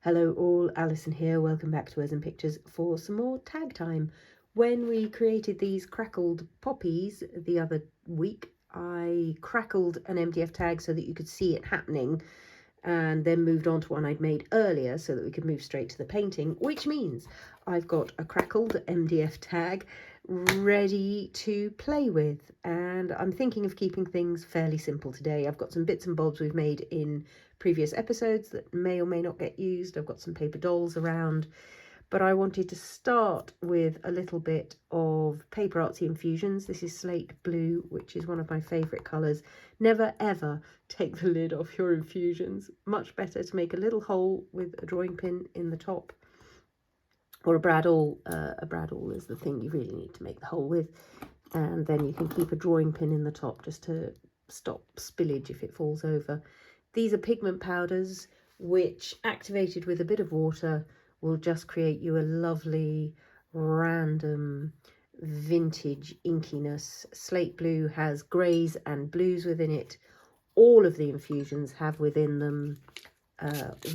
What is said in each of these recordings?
Hello all, Alison here. Welcome back to Words and Pictures for some more tag time. When we created these crackled poppies the other week, I crackled an MDF tag so that you could see it happening, and then moved on to one I'd made earlier so that we could move straight to the painting, which means I've got a crackled MDF tag ready to play with, and I'm thinking of keeping things fairly simple today. I've got some bits and bobs we've made in previous episodes that may or may not get used. I've got some paper dolls around, but I wanted to start with a little bit of PaperArtsy Infusions. This is Slate Blue, which is one of my favourite colours. Never ever take the lid off your infusions. Much better to make a little hole with a drawing pin in the top, or a brad awl. A brad awl is the thing you really need to make the hole with, and then you can keep a drawing pin in the top just to stop spillage if it falls over. These are pigment powders which, activated with a bit of water, will just create you a lovely random vintage inkiness. Slate Blue has greys and blues within it. All of the infusions have within them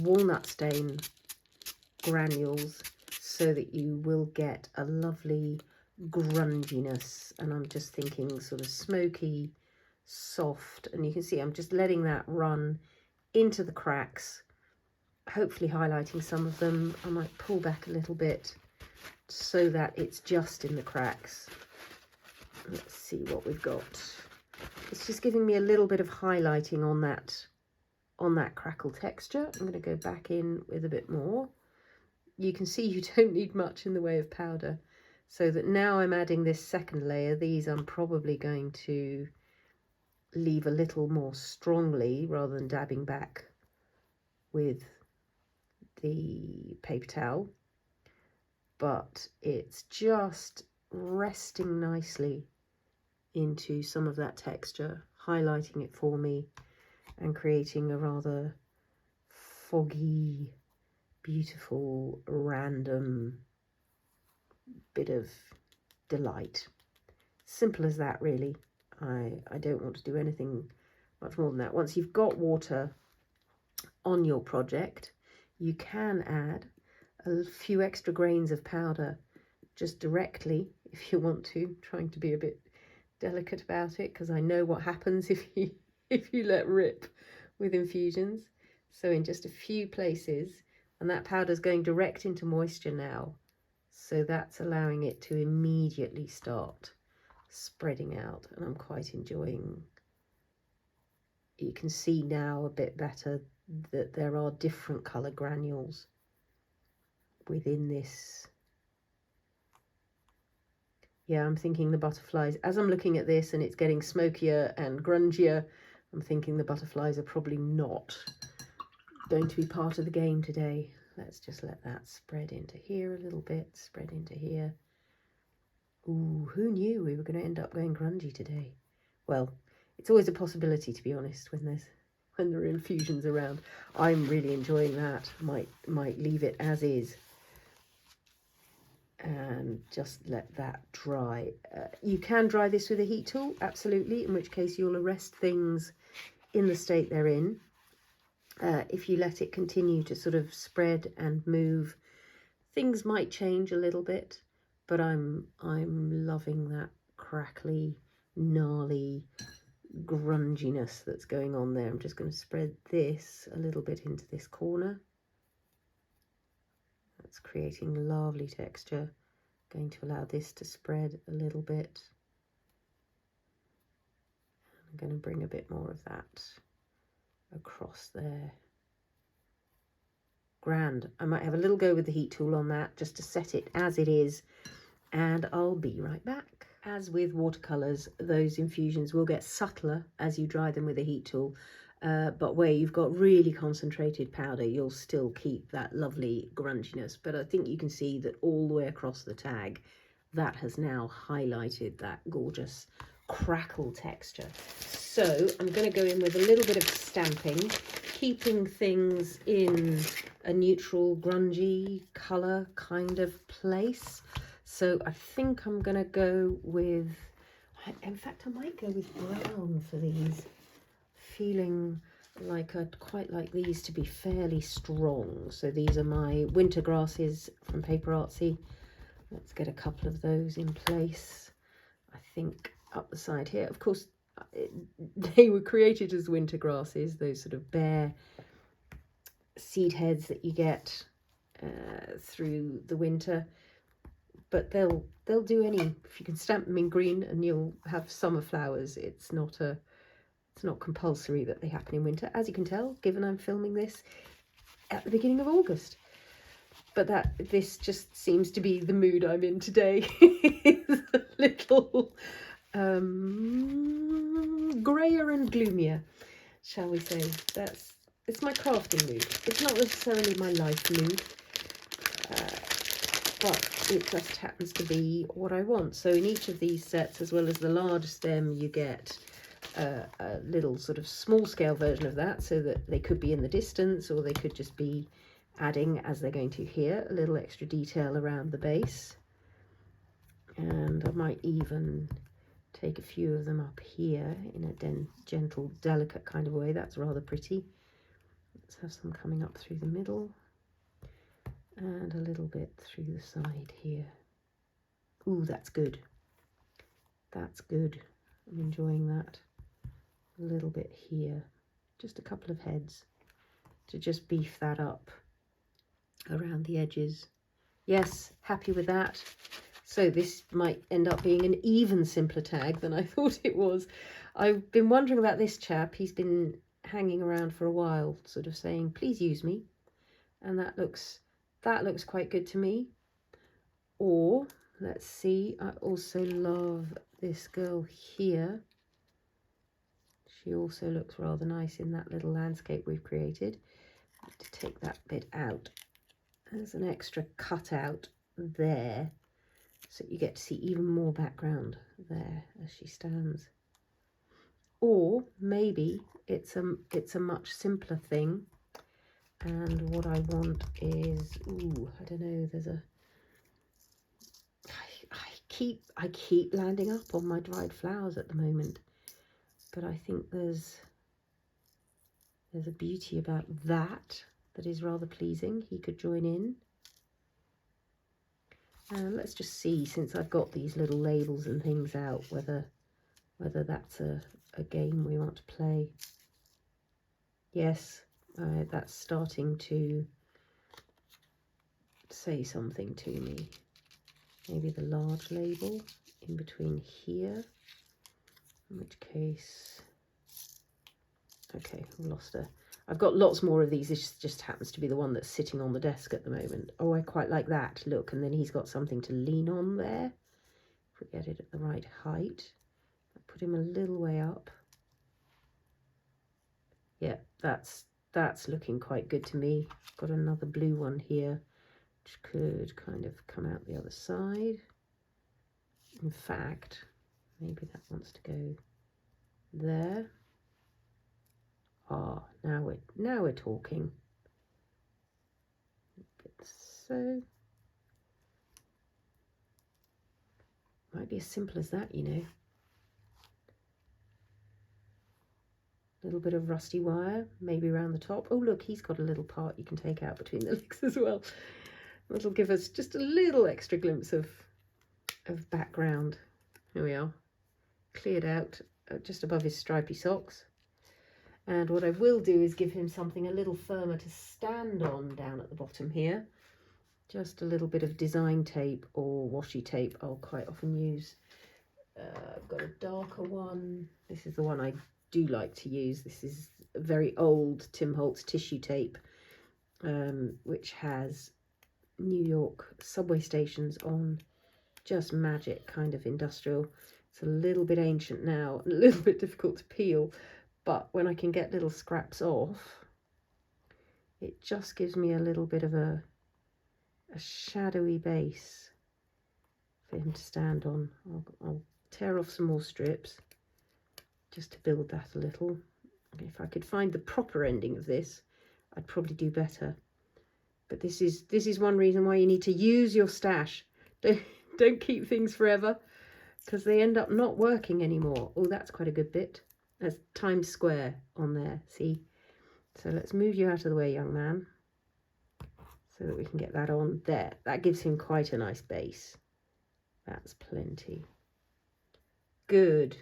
walnut stain granules, so that you will get a lovely grunginess. And I'm just thinking sort of smoky, soft, and you can see I'm just letting that run into the cracks, hopefully highlighting some of them. I might pull back a little bit so that it's just in the cracks. Let's see what we've got. It's just giving me a little bit of highlighting on that crackle texture. I'm going to go back in with a bit more. You can see you don't need much in the way of powder, so that now I'm adding this second layer. These I'm probably going to leave a little more strongly rather than dabbing back with the paper towel, but it's just resting nicely into some of that texture, highlighting it for me and creating a rather foggy, beautiful, random bit of delight. Simple as that, really. I don't want to do anything much more than that. Once you've got water on your project, you can add a few extra grains of powder just directly if you want to, trying to be a bit delicate about it, because I know what happens if you let rip with infusions. So in just a few places, and that powder's going direct into moisture now, so that's allowing it to immediately start spreading out, and I'm quite enjoying. You can see now a bit better that there are different colour granules within this. Yeah, I'm thinking the butterflies, as I'm looking at this and it's getting smokier and grungier, I'm thinking the butterflies are probably not going to be part of the game today. Let's just let that spread into here a little bit, spread into here. Ooh, who knew we were going to end up going grungy today? Well, it's always a possibility, to be honest, when there are infusions around. I'm really enjoying that. Might leave it as is and just let that dry. You can dry this with a heat tool, absolutely, in which case you'll arrest things in the state they're in. If you let it continue to sort of spread and move, things might change a little bit, but I'm loving that crackly, gnarly grunginess that's going on there. I'm just going to spread this a little bit into this corner. That's creating lovely texture. Going to allow this to spread a little bit. I'm going to bring a bit more of that across there. Grand. I might have a little go with the heat tool on that just to set it as it is, and I'll be right back. As with watercolours, those infusions will get subtler as you dry them with a heat tool, but where you've got really concentrated powder, you'll still keep that lovely grunginess. But I think you can see that all the way across the tag, that has now highlighted that gorgeous crackle texture. So I'm going to go in with a little bit of stamping, keeping things in a neutral, grungy colour kind of place. So I think I'm going to go with, in fact, I might go with brown for these. Feeling I'd quite like these to be fairly strong. So these are my winter grasses from PaperArtsy. Let's get a couple of those in place. I think up the side here, of course, they were created as winter grasses, those sort of bare seed heads that you get through the winter. But they'll do any, if you can stamp them in green and you'll have summer flowers. It's not compulsory that they happen in winter, as you can tell, given I'm filming this at the beginning of August. But this just seems to be the mood I'm in today. It's a little grayer and gloomier, shall we say. It's my crafting mood. It's not necessarily my life mood, but it just happens to be what I want. So in each of these sets, as well as the large stem, you get a little sort of small scale version of that, so that they could be in the distance, or they could just be adding, as they're going to here, a little extra detail around the base. And I might even take a few of them up here in a gentle, delicate kind of way. That's rather pretty. Let's have some coming up through the middle and a little bit through the side here. Ooh, that's good. That's good. I'm enjoying that. A little bit here. Just a couple of heads to just beef that up around the edges. Yes, happy with that. So this might end up being an even simpler tag than I thought it was. I've been wondering about this chap. He's been hanging around for a while, sort of saying, please use me. And that looks quite good to me. Or, let's see, I also love this girl here. She also looks rather nice in that little landscape we've created. To take that bit out. There's an extra cutout there, so you get to see even more background there as she stands. Or maybe it's a much simpler thing, and what I want is, ooh, I don't know, there's a, I keep landing up on my dried flowers at the moment, but I think there's a beauty about that is rather pleasing. He could join in. Let's just see, since I've got these little labels and things out, whether that's a game we want to play. Yes, that's starting to say something to me. Maybe the large label in between here, in which case, okay, I've lost her. I've got lots more of these. This just happens to be the one that's sitting on the desk at the moment. Oh, I quite like that. Look, and then he's got something to lean on there. If we get it at the right height. I'll put him a little way up. Yeah, that's looking quite good to me. I've got another blue one here, which could kind of come out the other side. In fact, maybe that wants to go there. Ah, now we're talking. So might be as simple as that, you know. A little bit of rusty wire, maybe around the top. Oh look, he's got a little part you can take out between the legs as well. That'll give us just a little extra glimpse of background. Here we are, cleared out just above his stripy socks. And what I will do is give him something a little firmer to stand on down at the bottom here. Just a little bit of design tape or washi tape I'll quite often use. I've got a darker one. This is the one I do like to use. This is a very old Tim Holtz tissue tape, which has New York subway stations on. Just magic, kind of industrial. It's a little bit ancient now and a little bit difficult to peel. But when I can get little scraps off, it just gives me a little bit of a shadowy base for him to stand on. I'll tear off some more strips just to build that a little. If I could find the proper ending of this, I'd probably do better. But this is one reason why you need to use your stash. Don't keep things forever, because they end up not working anymore. Oh, that's quite a good bit. That's Times Square on there, see? So let's move you out of the way, young man, so that we can get that on there. That gives him quite a nice base. That's plenty. Good.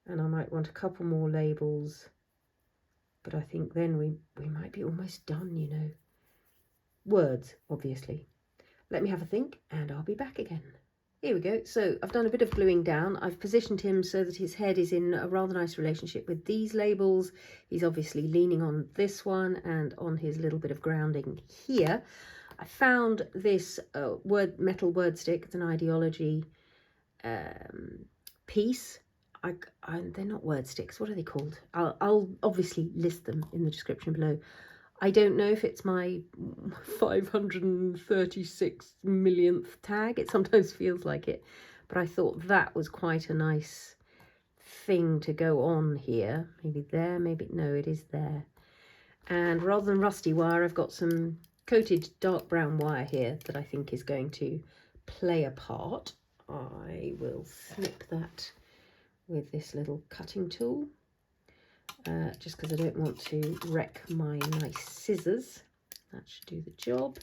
And I might want a couple more labels, but I think then we might be almost done, you know. Words, obviously. Let me have a think and I'll be back again. Here we go. So I've done a bit of gluing down. I've positioned him so that his head is in a rather nice relationship with these labels. He's obviously leaning on this one and on his little bit of grounding here. I found this metal word stick. It's an Idea-ology piece. They're not word sticks. What are they called? I'll obviously list them in the description below. I don't know if it's my 536 millionth tag. It sometimes feels like it, but I thought that was quite a nice thing to go on here. Maybe there, maybe no, it is there. And rather than rusty wire, I've got some coated dark brown wire here that I think is going to play a part. I will snip that with this little cutting tool. Just because I don't want to wreck my nice scissors. That should do the job.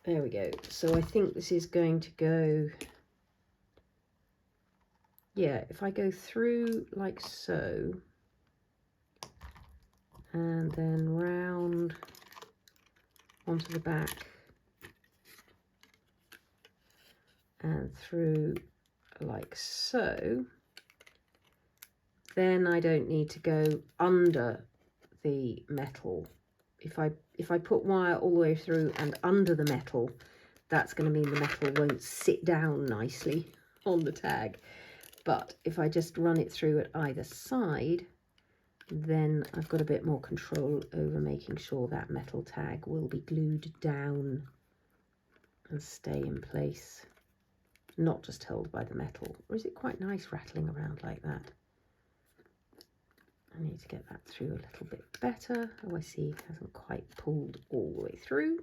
There we go. So I think this is going to go, yeah, if I go through like so, and then round onto the back, and through like so, then I don't need to go under the metal. If I put wire all the way through and under the metal, that's going to mean the metal won't sit down nicely on the tag. But if I just run it through at either side, then I've got a bit more control over making sure that metal tag will be glued down and stay in place, not just held by the metal. Or is it quite nice rattling around like that? I need to get that through a little bit better. Oh, I see, it hasn't quite pulled all the way through.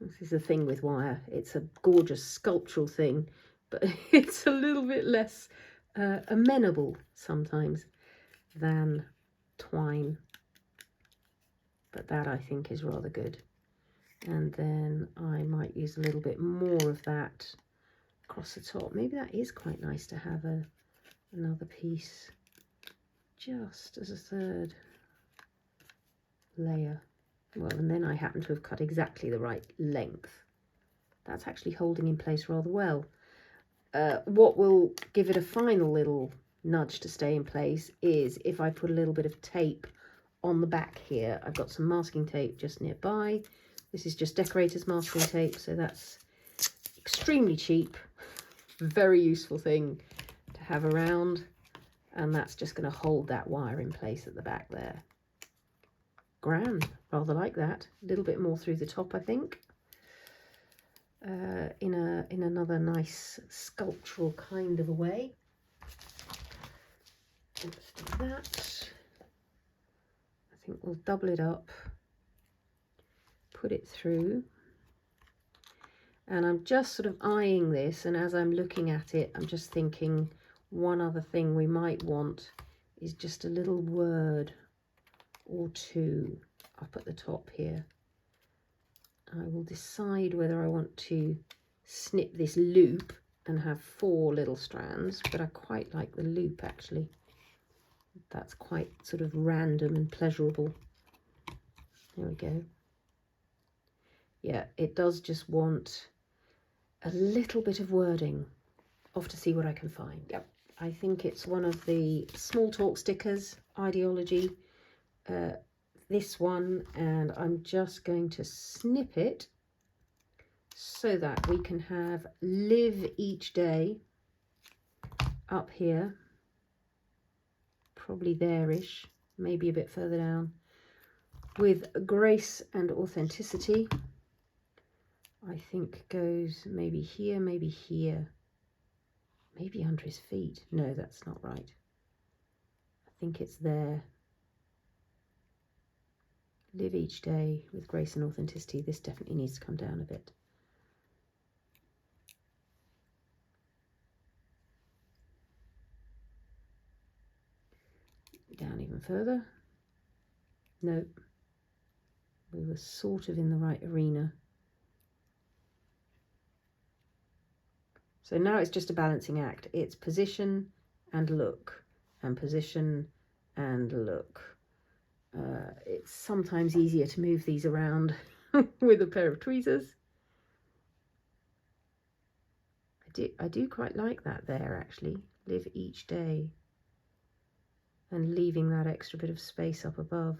This is the thing with wire. It's a gorgeous sculptural thing, but it's a little bit less amenable sometimes than twine. But that I think is rather good. And then I might use a little bit more of that across the top. Maybe that is quite nice to have another piece just as a third layer. Well, and then I happen to have cut exactly the right length. That's actually holding in place rather well. What will give it a final little nudge to stay in place is if I put a little bit of tape on the back here. I've got some masking tape just nearby. This is just decorator's masking tape, so that's extremely cheap, very useful thing to have around. And that's just going to hold that wire in place at the back there. Grand, rather like that. A little bit more through the top, I think. In another nice sculptural kind of a way. Let's do that. I think we'll double it up, put it through. And I'm just sort of eyeing this, and as I'm looking at it, I'm just thinking, one other thing we might want is just a little word or two up at the top here. I will decide whether I want to snip this loop and have 4 little strands, but I quite like the loop actually. That's quite sort of random and pleasurable. There we go. Yeah, it does just want a little bit of wording. Off to see what I can find. Yep. I think it's one of the small talk stickers, Idea-ology, this one, and I'm just going to snip it so that we can have live each day up here, probably there-ish, maybe a bit further down, with grace and authenticity. I think goes maybe here, maybe here. Maybe under his feet. No, that's not right. I think it's there. Live each day with grace and authenticity. This definitely needs to come down a bit. And further. No, we were sort of in the right arena. So now it's just a balancing act. It's position and look, and position and look. It's sometimes easier to move these around with a pair of tweezers. I do quite like that there, actually. Live each day, and leaving that extra bit of space up above.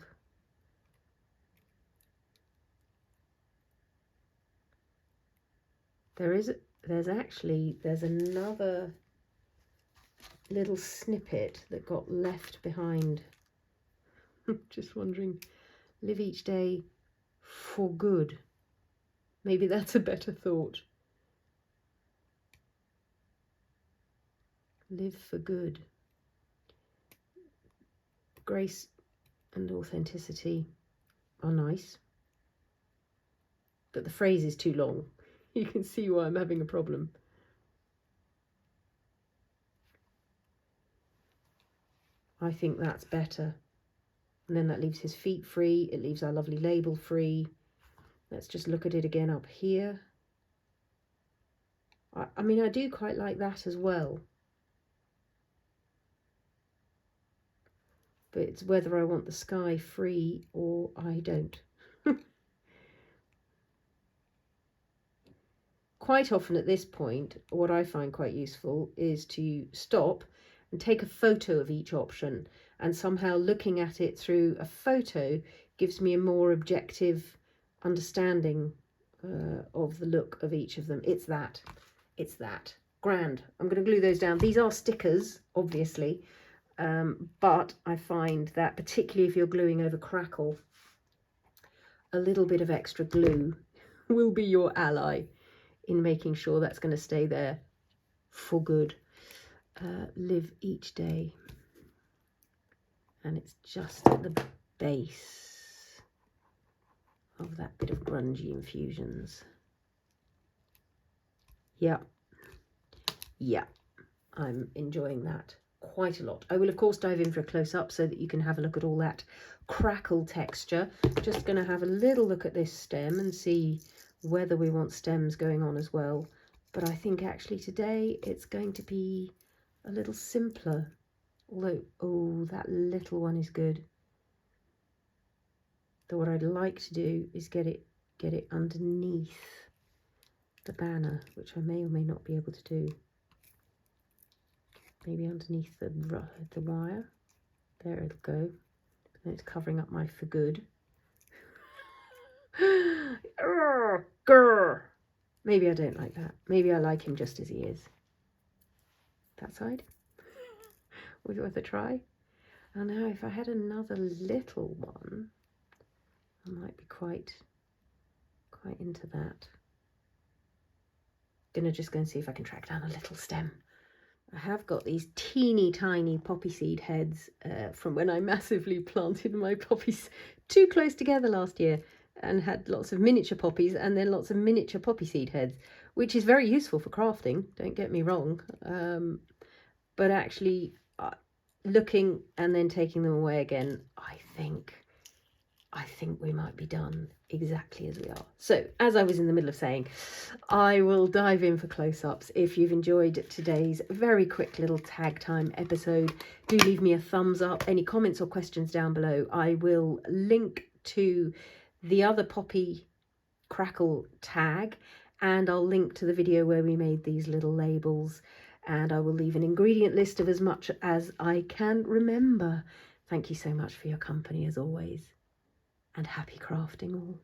There's another little snippet that got left behind. Just wondering, live each day for good. Maybe that's a better thought. Live for good. Grace and authenticity are nice, but the phrase is too long. You can see why I'm having a problem. I think that's better. And then that leaves his feet free. It leaves our lovely label free. Let's just look at it again up here. I mean, I do quite like that as well. But it's whether I want the sky free or I don't. Quite often at this point, what I find quite useful is to stop and take a photo of each option, and somehow looking at it through a photo gives me a more objective understanding of the look of each of them. It's that. Grand. I'm going to glue those down. These are stickers, obviously, but I find that particularly if you're gluing over Crackle, a little bit of extra glue will be your ally in making sure that's going to stay there for good. Live each day. And it's just at the base of that bit of Grunge Infusions. Yeah, I'm enjoying that quite a lot. I will of course dive in for a close-up so that you can have a look at all that Crackle texture. Just going to have a little look at this stem and see whether we want stems going on as well. But I think actually today it's going to be a little simpler. Although, oh, that little one is good. Though what I'd like to do is get it underneath the banner, which I may or may not be able to do. Maybe underneath the wire. There it'll go. And it's covering up my for good. Grr. Maybe I don't like that. Maybe I like him just as he is. That side. Was it worth a try? I know if I had another little one, I might be quite into that. Gonna just go and see if I can track down a little stem. I have got these teeny tiny poppy seed heads from when I massively planted my poppies too close together last year and had lots of miniature poppies and then lots of miniature poppy seed heads, which is very useful for crafting, don't get me wrong. But actually looking and then taking them away again, I think we might be done exactly as we are. So, as I was in the middle of saying, I will dive in for close-ups. If you've enjoyed today's very quick little tag time episode, do leave me a thumbs up. Any comments or questions down below. I will link to the other poppy Crackle tag, and I'll link to the video where we made these little labels, and I will leave an ingredient list of as much as I can remember. Thank you so much for your company as always. And happy crafting all.